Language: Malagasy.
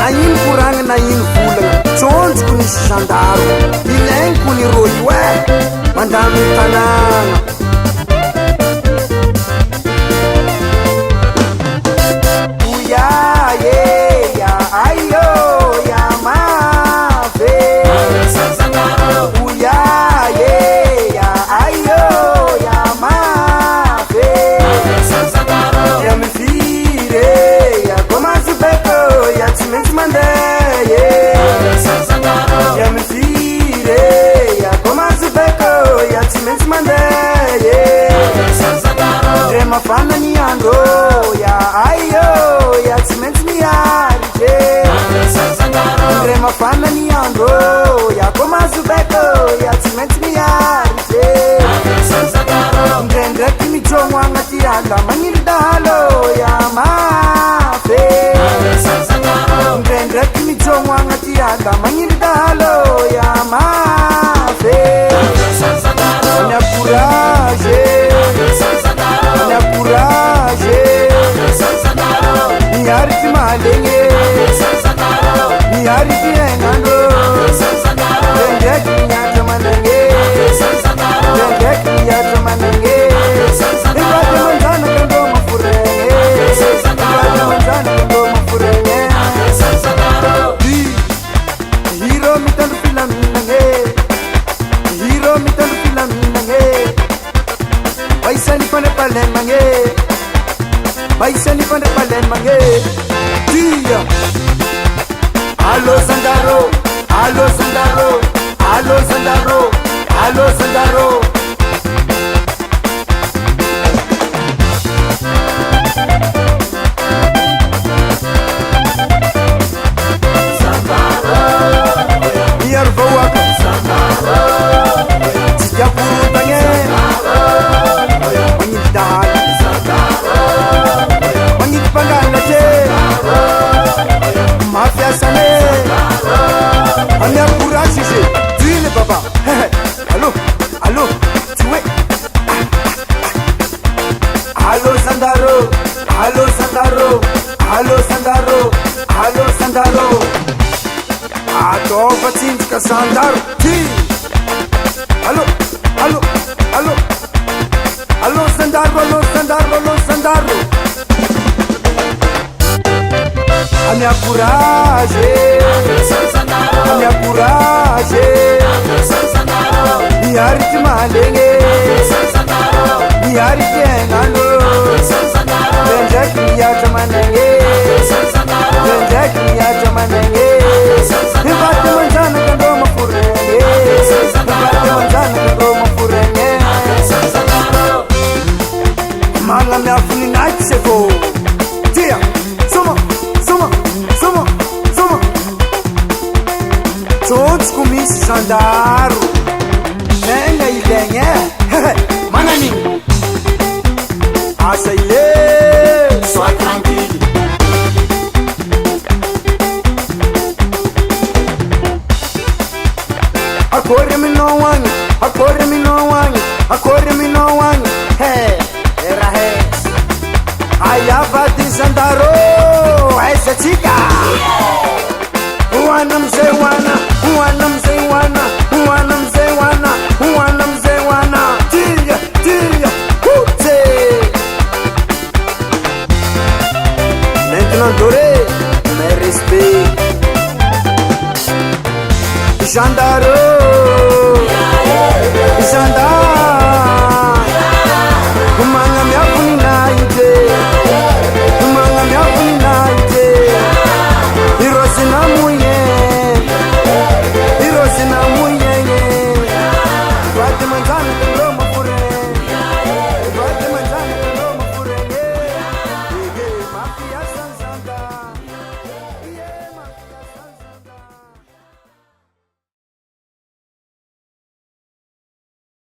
na ino koragna na ino volagna tsonjoko nisy zandaro ilainiko ny roy oe mandamy tanàna mafana ni andro ya ayo ya cement ni arje Andre mafana ni andro ya koma zubeko ya cement ni arje Andre kimi chomwa ngati anga mangirdalo ya mafe Andre kimi chomwa ngati anga mangirdalo ya mafe Onya courage Niariti malenge Niariti engando Dendeki nyata manenge Dendeki nyata manenge Ibate manzana kando mafurenge Ibate manzana kando mafurenge Hiro mitandu filam nange Hiro mitandu filam nange Baisani pane palen mange Baisani pane palen mange Dia Allo Sandaro Allo Sandaro Allo Sandaro Allo Sandaro Sandaro Biar bawa ke Sandaro Setiap urutanya Menyidal Mafia sane Anya courage j'ai tu le papa Allô allô tu es Allô Sandaro Allô Sandaro Allô Sandaro Allô Sandaro Ato patinka Sandaro ti Allô allô allô Allô Sandaro allô Sandaro allô Sandaro A minha coragem, a minha coragem, minha arte malenge, minha arte engano, dende que minha chamanenge, dende que minha chamanenge, e bate manjana quando uma furenge, e bate manjana quando uma furenge, mala minha funina que chegou, tia, suma. Todos comigo Sandaro Nenga ilenye Manani Asa ile Sois tranquille Akore mi no wangi Akore mi no wangi Akore mi no wangi Hey Era hey Ayavati Sandaro Esa chica Wana mzee wana Wana mzee wana Wana mzee wana Wana mzee wana Tia Tia Hute Maintenant doré Mais respect Sandaro Sandaro